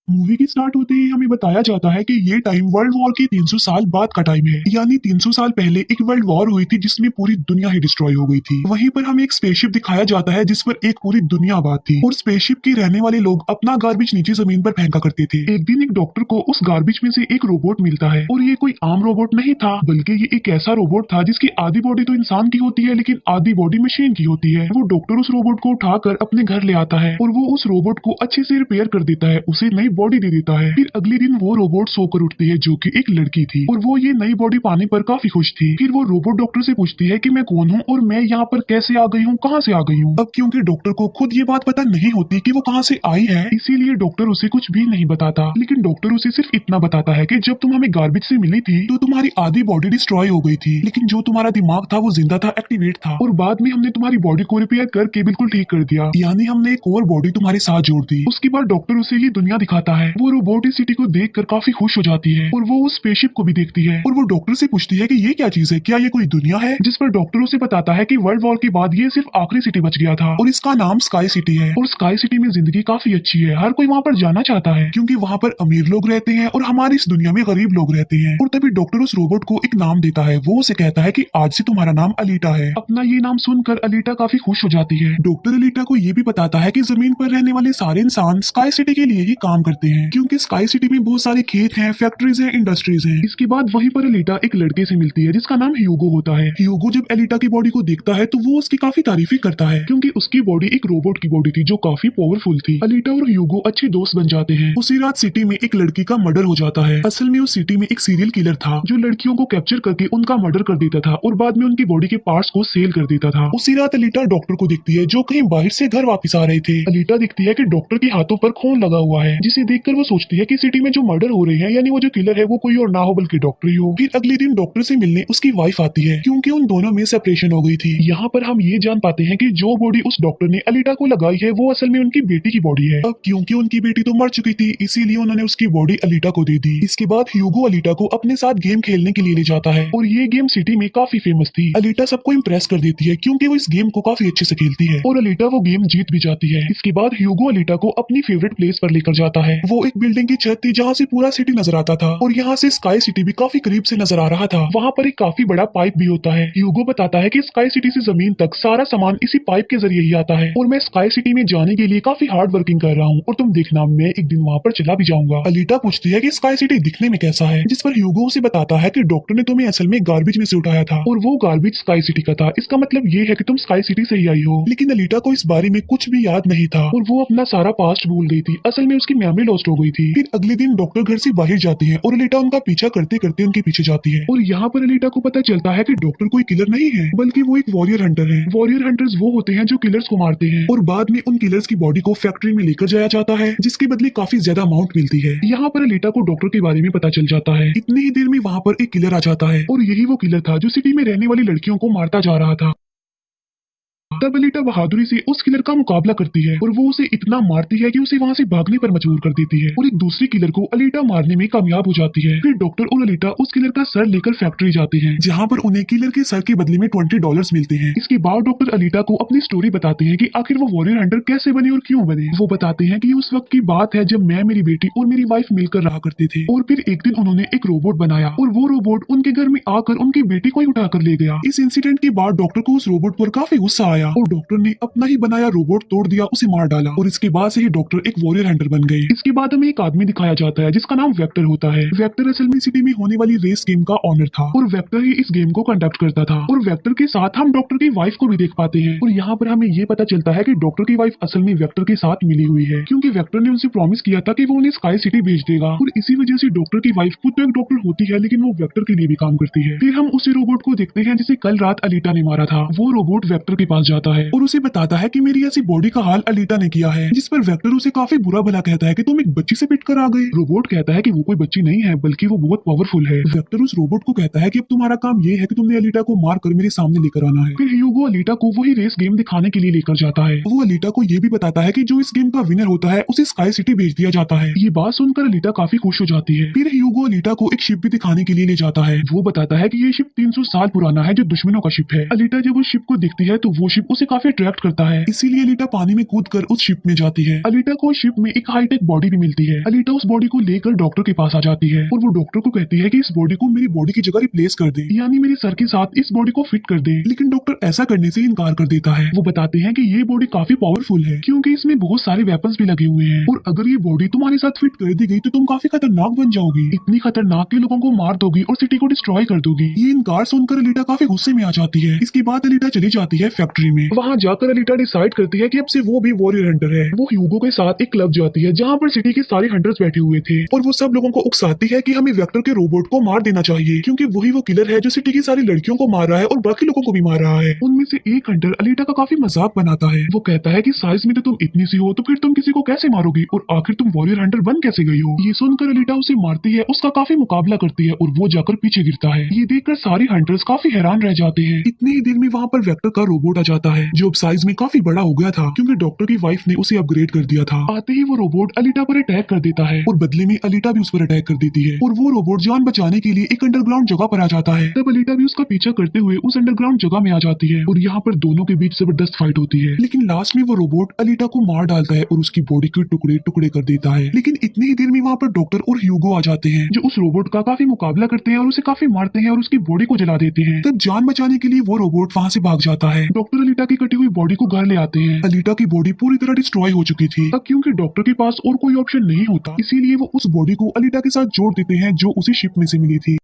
Movie की start होते ही हमें बताया जाता है कि ये टाइम वर्ल्ड वॉर के 300 साल बाद का टाइम है। यानी 300 साल पहले एक वर्ल्ड वॉर हुई थी जिसमें पूरी दुनिया ही डिस्ट्रॉय हो गई थी। वहीं पर हमें एक स्पेसशिप दिखाया जाता है जिस पर एक पूरी दुनिया आबाद थी और स्पेसशिप के रहने वाले लोग अपना गार्बेज नीचे जमीन पर फेंका करते थे। एक दिन एक डॉक्टर को उस गार्बेज में से एक रोबोट मिलता है और ये कोई आम रोबोट नहीं था, बल्कि ये एक ऐसा रोबोट था जिसकी आधी बॉडी तो इंसान की होती है लेकिन आधी बॉडी मशीन की होती है। वो डॉक्टर उस रोबोट को उठाकर अपने घर ले आता है और वो उस रोबोट को अच्छे से रिपेयर कर देता है, उसे नई बॉडी दे देता है। फिर अगले दिन वो रोबोट सोकर उठती है जो कि एक लड़की थी और वो ये नई बॉडी पाने पर काफी खुश थी। फिर वो रोबोट डॉक्टर से पूछती है कि मैं कौन हूँ और मैं यहाँ पर कैसे आ गई हूँ, कहाँ से आ गई हूँ। अब क्योंकि डॉक्टर को खुद ये बात पता नहीं होती कि वो कहाँ से आई है, इसीलिए डॉक्टर उसे कुछ भी नहीं बताता। लेकिन डॉक्टर उसे सिर्फ इतना बताता है कि जब तुम हमें गार्बेज से मिली थी तो तुम्हारी आधी बॉडी डिस्ट्रॉय हो गई थी, लेकिन जो तुम्हारा दिमाग था वो जिंदा था, एक्टिवेट था, और बाद में हमने तुम्हारी बॉडी को रिपेयर करके बिल्कुल ठीक कर दिया। यानी हमने एक और बॉडी तुम्हारे साथ जोड़ दी। उसके बाद डॉक्टर उसे ये दुनिया दिखाता है। वो रोबोट इस सिटी को देखकर काफी खुश हो जाती है और वो उस स्पेसशिप को भी देखती है और वो डॉक्टर से पूछती है कि ये क्या चीज है, क्या ये कोई दुनिया है। जिस पर डॉक्टर उसे बताता है कि वर्ल्ड वॉर के बाद ये सिर्फ आखिरी सिटी बच गया था और इसका नाम स्काई सिटी है। और स्काई सिटी में जिंदगी काफी अच्छी है, हर कोई वहाँ पर जाना चाहता है क्योंकि वहाँ पर अमीर लोग रहते हैं और हमारी इस दुनिया में गरीब लोग रहते हैं। और तभी डॉक्टर उस रोबोट को एक नाम देता है। वो उसे कहता है कि आज से तुम्हारा नाम अलीटा है। अपना ये नाम सुनकर अलीटा काफी खुश हो जाती है। डॉक्टर अलीटा को ये भी बताता है कि जमीन पर रहने वाले सारे इंसान स्काई सिटी के लिए ही काम करते हैं क्योंकि स्काई सिटी में बहुत सारे खेत हैं, फैक्ट्रीज हैं, इंडस्ट्रीज हैं। इसके बाद वहीं पर एलिटा एक लड़के से मिलती है जिसका नाम ह्यूगो होता है। ह्यूगो जब एलिटा की बॉडी को देखता है तो वो उसकी काफी तारीफें करता है क्योंकि उसकी बॉडी एक रोबोट की बॉडी थी जो काफी पावरफुल थी। एलिटा और ह्यूगो अच्छे दोस्त बन जाते हैं। उसी रात सिटी में एक लड़की का मर्डर हो जाता है। असल में उस सिटी में एक सीरियल किलर था जो लड़कियों को कैप्चर करके उनका मर्डर कर देता था और बाद में उनकी बॉडी के पार्ट्स को सेल कर देता था। उसी रात एलिटा डॉक्टर को देखती है जो कहीं बाहर से घर वापस आ रहे थे। एलिटा देखती है कि डॉक्टर के हाथों पर खून लगा हुआ है, जिसे देखकर वो सोचती है कि सिटी में जो मर्डर हो रहे हैं यानी वो जो किलर है वो कोई और ना हो बल्कि डॉक्टर ही हो। फिर अगले दिन डॉक्टर से मिलने उसकी वाइफ आती है क्योंकि उन दोनों में सेपरेशन हो गई थी। यहाँ पर हम ये जान पाते हैं कि जो बॉडी उस डॉक्टर ने अलीटा को लगाई है वो असल में उनकी बेटी की बॉडी है। अब क्योंकि उनकी बेटी तो मर चुकी थी इसीलिए उन्होंने उसकी बॉडी अलीटा को दे दी। इसके बाद ह्यूगो अलीटा को अपने साथ गेम खेलने के लिए ले जाता है और ये गेम सिटी में काफी फेमस थी। अलीटा सबको इम्प्रेस कर देती है क्योंकि वो इस गेम को काफी अच्छे से खेलती है और अलीटा वो गेम जीत भी जाती है। इसके बाद ह्यूगो अलीटा को अपनी फेवरेट प्लेस पर लेकर जाता है। वो एक बिल्डिंग की छत थी जहाँ से पूरा सिटी नजर आता था और यहाँ से स्काई सिटी भी काफी करीब से नजर आ रहा था। वहाँ पर एक काफी बड़ा पाइप भी होता है। ह्यूगो बताता है कि स्काई सिटी से जमीन तक सारा सामान इसी पाइप के जरिए ही आता है और मैं स्काई सिटी में जाने के लिए काफी हार्ड वर्किंग कर रहा हूँ और तुम देखना मैं एक दिन वहाँ पर चला भी जाऊंगा। अलीटा पूछती है कि स्काई सिटी दिखने में कैसा है, जिस पर ह्यूगो उसे बताता है कि डॉक्टर ने तुम्हें असल में गार्बेज में से उठाया था और वो गार्बेज स्काई सिटी का था। इसका मतलब ये है कि तुम स्काई सिटी से ही आई हो। लेकिन अलीटा को इस बारे में कुछ भी याद नहीं था और वो अपना सारा पास्ट भूल गई थी। असल में उसकी मेमोरी लॉस्ट हो गई थी। फिर अगले दिन डॉक्टर घर से बाहर जाती है और अलीटा उनका पीछा करते करते उनके पीछे जाती है और यहाँ पर अलीटा को पता चलता है कि डॉक्टर कोई किलर नहीं है बल्कि वो एक वॉरियर हंटर है। वॉरियर हंटर्स वो होते हैं जो किलर्स को मारते हैं और बाद में उन किलर्स की बॉडी को फैक्ट्री में लेकर जाया जाता है जिसके बदले काफी ज्यादा अमाउंट मिलती है। यहाँ पर अलीटा को डॉक्टर के बारे में पता चल जाता है। इतनी ही देर में वहाँ पर एक किलर आ जाता है और यही वो किलर था जो सिटी में रहने वाली लड़कियों को मारता जा रहा था। तब अलीटा बहादुरी से उस किलर का मुकाबला करती है और वो उसे इतना मारती है कि उसे वहाँ से भागने पर मजबूर कर देती है और एक दूसरे किलर को अलीटा मारने में कामयाब हो जाती है। फिर डॉक्टर और अलीटा उस किलर का सर लेकर फैक्ट्री जाते हैं जहाँ पर उन्हें किलर के सर के बदले में $20 मिलते हैं। इसके बाद डॉक्टर अलीटा को अपनी स्टोरी बताते हैं कि आखिर वो वॉरियर हंटर कैसे बने और क्यों बने। वो बताते हैं कि उस वक्त की बात है जब मैं, मेरी बेटी और मेरी वाइफ मिलकर रहा करते थे और फिर एक दिन उन्होंने एक रोबोट बनाया और वो रोबोट उनके घर में आकर उनकी बेटी को ही उठाकर ले गया। इस इंसिडेंट के बाद डॉक्टर को उस रोबोट पर काफी गुस्सा आया और डॉक्टर ने अपना ही बनाया रोबोट तोड़ दिया, उसे मार डाला और इसके बाद से ही डॉक्टर एक वॉरियर हंटर बन गए। इसके बाद हमें एक आदमी दिखाया जाता है जिसका नाम वेक्टर होता है। वेक्टर असल में सिटी में होने वाली रेस गेम का ऑनर था और वेक्टर ही इस गेम को कंडक्ट करता था और वेक्टर के साथ हम डॉक्टर की वाइफ को भी देख पाते हैं और यहाँ पर हमें ये पता चलता है कि डॉक्टर की वाइफ असल में वेक्टर के साथ मिली हुई है क्योंकि वेक्टर ने उनसे प्रॉमिस किया था कि वो उन्हें स्काई सिटी भेज देगा और इसी वजह से डॉक्टर की वाइफ खुद तो एक डॉक्टर होती है लेकिन वो वेक्टर के लिए भी काम करती है। फिर हम उसी रोबोट को देखते हैं जिसे कल रात अलीटा ने मारा था। वो रोबोट वेक्टर के पास जाता है और उसे बताता है कि मेरी ऐसी बॉडी का हाल अलीटा ने किया है, जिस पर वेक्टर उसे काफी बुरा भला कहता है कि तुम एक बच्ची से पिट कर आ गए। रोबोट कहता है कि वो कोई बच्ची नहीं है बल्कि वो बहुत पावरफुल है। वेक्टर उस रोबोट को कहता है कि अब तुम्हारा काम ये है कि तुमने अलीटा को मार कर मेरे सामने लेकर आना है। फिर ह्यूगो अलीटा को वही रेस गेम दिखाने के लिए लेकर जाता है। वो अलीटा को ये भी बताता है कि जो इस गेम का विनर होता है उसे स्काई सिटी भेज दिया जाता है। ये बात सुनकर अलीटा काफी खुश हो जाती है। फिर ह्यूगो अलीटा को एक शिप भी दिखाने के लिए ले जाता है। वो बताता है कि ये शिप 300 साल पुराना है जो दुश्मनों का शिप है। अलीटा जब उस शिप को देखती है तो वो शिप शिप उसे काफी अट्रैक्ट करता है, इसीलिए अलीटा पानी में कूदकर उस शिप में जाती है। अलीटा को शिप में एक हाईटेक बॉडी भी मिलती है। अलीटा उस बॉडी को लेकर डॉक्टर के पास आ जाती है और वो डॉक्टर को कहती है कि इस बॉडी को मेरी बॉडी की जगह रिप्लेस कर दे, यानी मेरे सर के साथ इस बॉडी को फिट कर दे। लेकिन डॉक्टर ऐसा करने से इनकार कर देता है। वो बताते हैं कि ये बॉडी काफी पावरफुल है क्योंकि इसमें बहुत सारे वेपन्स भी लगे हुए हैं और अगर ये बॉडी तुम्हारे साथ फिट कर दी गई तो तुम काफी खतरनाक बन जाओगी, इतनी खतरनाक के लोगों को मार दोगी और सिटी को डिस्ट्रॉय कर दोगी। ये इनकार सुनकर अलीटा काफी गुस्से में आ जाती है। इसके बाद अलीटा चली जाती है फैक्ट्री में। वहाँ जाकर अलीटा डिसाइड करती है कि अब से वो भी वॉरियर हंटर है। वो ह्यूगो के साथ एक क्लब जाती है जहाँ पर सिटी के सारे हंटर्स बैठे हुए थे और वो सब लोगों को उकसाती है कि हमें वेक्टर के रोबोट को मार देना चाहिए क्योंकि वही वो किलर है जो सिटी की सारी लड़कियों को मार रहा है और बाकी लोगों को भी मार रहा है। उनमें से एक हंटर अलीटा का काफी मजाक बनाता है। वो कहता है कि साइज में तो तुम इतनी सी हो तो फिर तुम किसी को कैसे मारोगी और आखिर तुम वॉरियर हंटर बन कैसे गई हो। ये सुनकर अलीटा उसे मारती है, उसका काफी मुकाबला करती है और वो जाकर पीछे गिरता है। ये देखकर सारे हंटर्स काफी हैरान रह जाते हैं। इतनी ही देर में वहाँ पर वेक्टर का रोबोट आ जाता है जो अब साइज में काफी बड़ा हो गया था क्योंकि डॉक्टर की वाइफ ने उसे अपग्रेड कर दिया था। आते ही वो रोबोट अलीटा पर अटैक कर देता है और बदले में अलीटा भी उस पर अटैक कर देती है और वो रोबोट जान बचाने के लिए एक अंडरग्राउंड जगह पर आ जाता है। तब अलीटा भी उसका पीछा करते हुए उस अंडरग्राउंड जगह में आ जाती है और यहाँ पर दोनों के बीच जबरदस्त फाइट होती है। लेकिन लास्ट में वो रोबोट अलीटा को मार डालता है और उसकी बॉडी के टुकड़े टुकड़े कर देता है। लेकिन इतनी ही देर में वहाँ पर डॉक्टर और ह्यूगो आ जाते हैं जो उस रोबोट का काफी मुकाबला करते हैं और उसे काफी मारते हैं और उसकी बॉडी को जला देते हैं। तब जान बचाने के लिए वो रोबोट वहाँ से भाग जाता है। डॉक्टर अलीटा की कटी हुई बॉडी को घर ले आते हैं। अलीटा की बॉडी पूरी तरह डिस्ट्रॉय हो चुकी थी। अब क्योंकि डॉक्टर के पास और कोई ऑप्शन नहीं होता इसीलिए वो उस बॉडी को अलीटा के साथ जोड़ देते हैं जो उसी शिप में से मिली थी।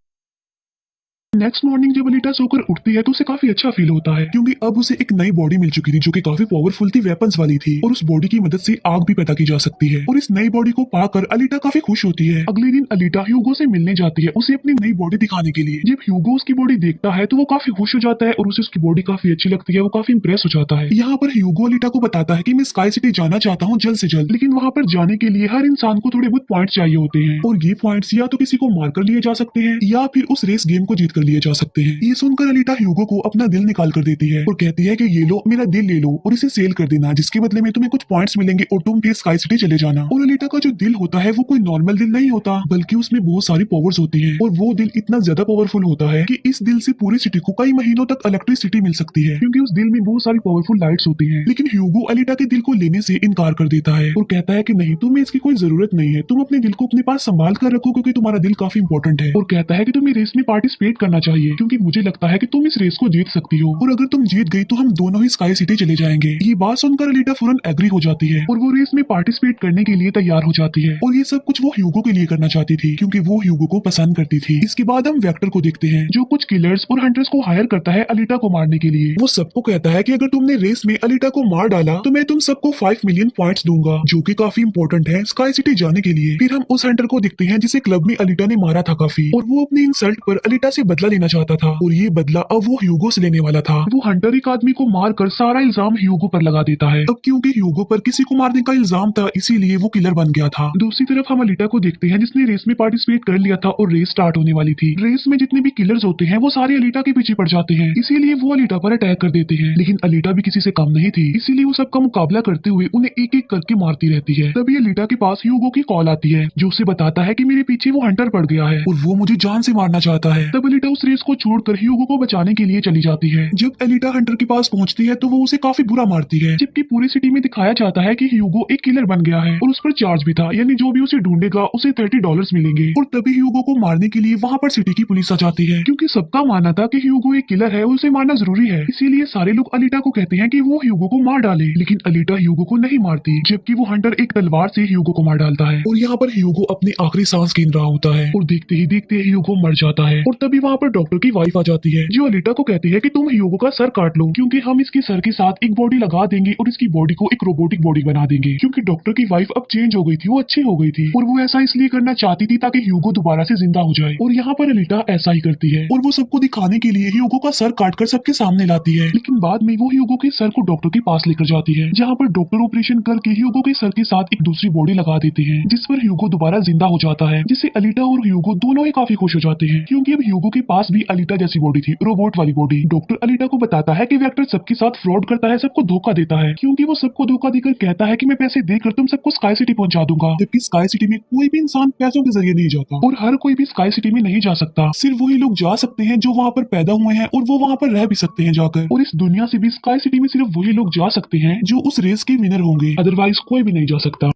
नेक्स्ट मॉर्निंग जब अलीटा सोकर उठती है तो उसे काफी अच्छा फील होता है क्योंकि अब उसे एक नई बॉडी मिल चुकी थी जो कि काफी पावरफुल थी, वेपन्स वाली थी और उस बॉडी की मदद से आग भी पैदा की जा सकती है और इस नई बॉडी को पाकर अलीटा काफी खुश होती है। अगले दिन अलीटा ह्यूगो से मिलने जाती है उसे अपनी नई बॉडी दिखाने के लिए। जब ह्यूगो उसकी बॉडी देखता है तो वो काफी खुश हो जाता है और उसे उसकी बॉडी काफी अच्छी लगती है, वो काफी इंप्रेस हो जाता है। यहाँ पर ह्यूगो अलीटा को बताता है कि मैं स्काई सिटी जाना चाहता हूँ जल्द से जल्द, लेकिन वहाँ पर जाने के लिए हर इंसान को थोड़े बहुत पॉइंट्स चाहिए होते हैं और ये पॉइंट्स या तो किसी को मारकर लिए जा सकते हैं या फिर उस रेस गेम को जीत कर लिए जा सकते हैं। ये सुनकर अलीटा ह्यूगो को अपना दिल निकाल कर देती है और कहती है कि ये लो मेरा दिल ले लो और इसे सेल कर देना, जिसके बदले में तुम्हें कुछ पॉइंट्स मिलेंगे और तुम फिर स्काई सिटी चले जाना। और अलीटा का जो दिल होता है वो कोई नॉर्मल दिल नहीं होता बल्कि उसमें बहुत सारी पावर्स होती है और वो दिल इतना ज्यादा पावरफुल होता है कि इस दिल से पूरी सिटी को कई महीनों तक इलेक्ट्रिसिटी मिल सकती है क्योंकि उस दिल में बहुत सारी पावरफुल लाइट्स होती है। लेकिन ह्यूगो अलीटा के दिल को लेने से इनकार कर देता है और कहता है कि नहीं, तुम्हें इसकी कोई जरूरत नहीं है, तुम अपने दिल को अपने पास संभाल कर रखो क्योंकि तुम्हारा दिल काफी इंपॉर्टेंट है। और कहता है कि तुम्हें रेस में पार्टिसिपेट करना चाहिए क्योंकि मुझे लगता है कि तुम इस रेस को जीत सकती हो और अगर तुम जीत गई तो हम दोनों ही स्काई सिटी चले जाएंगे। ये बात सुनकर अलीटा फौरन एग्री हो जाती है और वो रेस में पार्टिसिपेट करने के लिए तैयार हो जाती है और ये सब कुछ वो ह्यूगो के लिए करना चाहती थी क्योंकि वो ह्यूगो को पसंद करती थी। इसके बाद हम वेक्टर को देखते हैं जो कुछ किलर्स और हंटर्स को हायर करता है अलीटा को मारने के लिए। वो सबको कहता है कि अगर तुमने रेस में अलीटा को मार डाला तो मैं तुम सबको 5 मिलियन पॉइंट्स दूंगा जो कि काफी इंपॉर्टेंट है स्काई सिटी जाने के लिए। फिर हम उस हंटर को देखते हैं जिसे क्लब में अलीटा ने मारा था काफी और वो अपनी इंसल्ट पर अलीटा से बदला लेना चाहता था और ये बदला अब वो ह्यूगो से लेने वाला था। वो हंटर एक आदमी को मारकर सारा इल्जाम ह्यूगो पर लगा देता है। अब क्योंकि ह्यूगो पर किसी को मारने का इल्जाम था इसीलिए वो किलर बन गया था। दूसरी तरफ हम अलीटा को देखते हैं जिसने रेस में पार्टिसिपेट कर लिया था और रेस स्टार्ट होने वाली थी। रेस में जितने भी किलर्स होते हैं वो सारे अलीटा के पीछे पड़ जाते हैं, इसीलिए वो अलीटा पर अटैक कर देते हैं। लेकिन अलीटा भी किसी से कम नहीं थी, इसीलिए वो सबका मुकाबला करते हुए उन्हें एक एक करके मारती रहती है। तभी अलीटा के पास ह्यूगो की कॉल आती है जो उसे बताता है कि मेरे पीछे वो हंटर पड़ गया है और वो मुझे जान से मारना चाहता है। तब अलीटा उस रेस को छोड़कर ह्यूगो को बचाने के लिए चली जाती है। जब अलीटा हंटर के पास पहुंचती है तो वो उसे काफी बुरा मारती है, जबकि पूरी सिटी में दिखाया जाता है कि ह्यूगो एक किलर बन गया है और उस पर चार्ज भी था, यानी जो भी उसे ढूंढेगा उसे $30 मिलेंगे। और तभी ह्यूगो को मारने के लिए वहाँ पर सिटी की पुलिस आ जाती है क्योंकि सबका मानना था कि ह्यूगो एक किलर है और उसे मारना जरूरी है, इसीलिए सारे लोग अलीटा को कहते हैं कि वो ह्यूगो को मार डाले। लेकिन अलीटा ह्यूगो को नहीं मारती, जबकि वो हंटर एक तलवार से ह्यूगो को मार डालता है और यहाँ पर ह्यूगो अपनी आखिरी सांस गिन रहा होता है और देखते ही देखते ह्यूगो मर जाता है। और तभी वहाँ पर डॉक्टर की वाइफ आ जाती है जो अलीटा को कहती है कि तुम ह्यूगो का सर काट लो क्योंकि हम इसके सर के साथ एक बॉडी लगा देंगे और इसकी बॉडी को एक रोबोटिक बॉडी बना देंगे। क्योंकि डॉक्टर की वाइफ अब चेंज हो गई थी, वो अच्छी हो गई थी और वो ऐसा इसलिए करना चाहती थी ताकि ह्यूगो दोबारा से जिंदा हो जाए। और यहाँ पर अलीटा ऐसा ही करती है और वो सबको दिखाने के लिए ह्यूगो का सर काटकर सबके सामने लाती है। लेकिन बाद में वो ह्यूगो के सर को डॉक्टर के पास लेकर जाती है जहाँ पर डॉक्टर ऑपरेशन करके ह्यूगो के सर के साथ एक दूसरी बॉडी लगा देते हैं जिस पर ह्यूगो दोबारा जिंदा हो जाता है, जिससे अलीटा और ह्यूगो दोनों ही काफी खुश हो जाते हैं क्योंकि अब ह्यूगो के पास भी अलीटा जैसी बॉडी थी, रोबोट वाली बॉडी। डॉक्टर अलीटा को बताता है कि वेक्टर सबके साथ फ्रॉड करता है, सबको धोखा देता है, क्योंकि वो सबको धोखा देकर कहता है कि मैं पैसे देकर तुम सबको स्काई सिटी पहुंचा दूंगा, जबकि स्काई सिटी में कोई भी इंसान पैसों के जरिए नहीं जाता और हर कोई भी स्काई सिटी में नहीं जा सकता। सिर्फ वही लोग जा सकते हैं जो वहाँ पर पैदा हुए हैं और वो वहाँ पर रह भी सकते हैं जाकर। और इस दुनिया से भी स्काई सिटी में सिर्फ वही लोग जा सकते हैं जो उस रेस के विनर होंगे, अदरवाइज कोई भी नहीं जा सकता।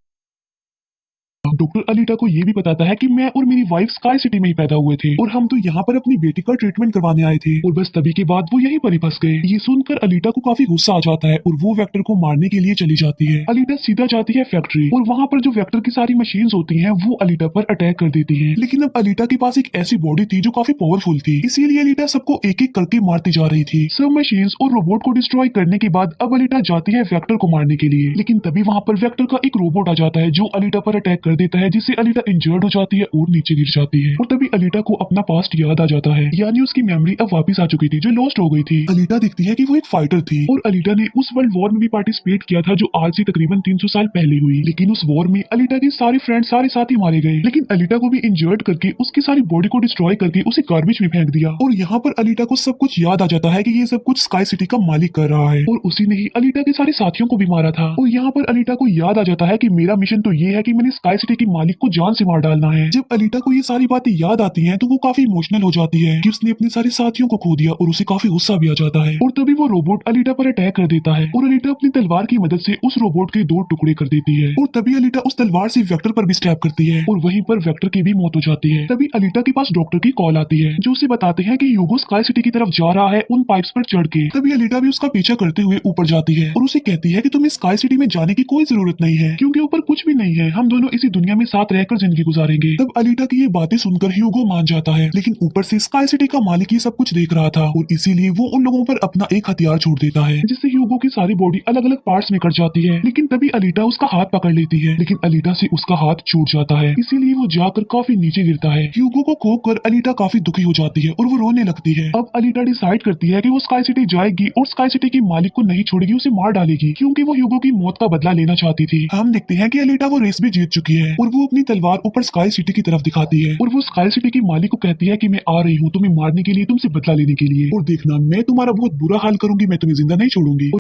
डॉक्टर अलीटा को ये भी बताता है कि मैं और मेरी वाइफ स्काई सिटी में ही पैदा हुए थे और हम तो यहाँ पर अपनी बेटी का ट्रीटमेंट करवाने आए थे, और बस तभी के बाद वो यहीं पर ही फंस गए। ये सुनकर अलीटा को काफी गुस्सा आ जाता है और वो वेक्टर को मारने के लिए चली जाती है। अलीटा सीधा जाती है फैक्ट्री और वहाँ पर जो वेक्टर की सारी मशीन होती है वो अलीटा पर अटैक कर देती है। लेकिन अब अलीटा के पास एक ऐसी बॉडी थी जो काफी पावरफुल थी, इसीलिए अलीटा सबको एक एक करके मारती जा रही थी। सब मशीन और रोबोट को डिस्ट्रॉय करने के बाद अब अलीटा जाती है वेक्टर को मारने के लिए, लेकिन तभी वहाँ पर वेक्टर का एक रोबोट आ जाता है जो अलीटा पर अटैक कर देता है, जिससे अलीटा इंजर्ड हो जाती है और नीचे गिर जाती है। और तभी अलीटा को अपना पास्ट याद आ जाता है, यानी उसकी मेमोरी अब वापस आ चुकी थी जो लॉस्ट हो गई थी। अलीटा देखती है कि वो एक फाइटर थी और अलीटा ने उस वर्ल्ड वॉर में भी पार्टिसिपेट किया था जो आज से तकरीबन 300 साल पहले हुई। लेकिन उस वॉर में अलीटा के सारे फ्रेंड सारे साथी मारे गए, लेकिन अलीटा को भी इंजर्ड करके उसकी सारी बॉडी को डिस्ट्रॉय करके उसे गार्बेज में फेंक दिया। और यहाँ पर अलीटा को सब कुछ याद आ जाता है कि ये सब कुछ स्काई सिटी का मालिक कर रहा है और उसी ने ही अलीटा के सारे साथियों को भी मारा था। और यहाँ पर अलीटा को याद आ जाता है कि मेरा मिशन तो ये है कि मैंने स्काई सिटी के मालिक को जान से मार डालना है। जब अलीटा को ये सारी बातें याद आती हैं तो वो काफी इमोशनल हो जाती है कि उसने अपने सारे साथियों को खो दिया और उसे काफी गुस्सा भी आ जाता है। और तभी वो रोबोट अलीटा पर अटैक कर देता है और अलीटा अपनी तलवार की मदद से उस रोबोट के 2 टुकड़े कर देती है। और तभी अलीटा उस तलवार से वेक्टर पर भी स्टैब करती है और वहीं पर वेक्टर की भी मौत हो जाती है। तभी अलीटा के पास डॉक्टर की कॉल आती है जो उसे बताते हैं कि ह्यूगो स्काई सिटी की तरफ जा रहा है उन पाइप्स पर चढ़ के। तभी अलीटा भी उसका पीछा करते हुए ऊपर जाती है और उसे कहती है कि तुम्हें स्काई सिटी में जाने की कोई जरूरत नहीं है, क्योंकि ऊपर कुछ भी नहीं है, हम दोनों इसी दुनिया में साथ रहकर जिंदगी गुजारेंगे। तब अलीटा की ये बातें सुनकर ह्यूगो मान जाता है, लेकिन ऊपर से स्काई सिटी का मालिक ये सब कुछ देख रहा था और इसीलिए वो उन लोगों पर अपना एक हथियार छोड़ देता है, जिससे ह्यूगो की सारी बॉडी अलग अलग पार्ट्स में कट जाती है। लेकिन तभी अलीटा उसका हाथ पकड़ लेती है, लेकिन अलीटा से उसका हाथ छूट जाता है, इसीलिए वो जाकर काफी नीचे गिरता है। ह्यूगो को खोकर अलीटा काफी दुखी हो जाती है और वो रोने लगती है। अब अलीटा डिसाइड करती है कि वो स्काई सिटी जाएगी और स्काई सिटी के मालिक को नहीं छोड़ेगी, उसे मार डालेगी, क्योंकि वो ह्यूगो की मौत का बदला लेना चाहती थी। हम देखते हैं कि अलीटा वो रेस भी जीत चुकी है और वो अपनी तलवार ऊपर स्काई सिटी की तरफ दिखाती है और वो स्काई सिटी के मालिक को कहती है कि मैं आ रही हूँ तुम्हें मारने के लिए, तुमसे बदला लेने के लिए, और देखना मैं तुम्हारा बहुत बुरा हाल करूंगी, मैं तुम्हें जिंदा नहीं छोड़ूंगी।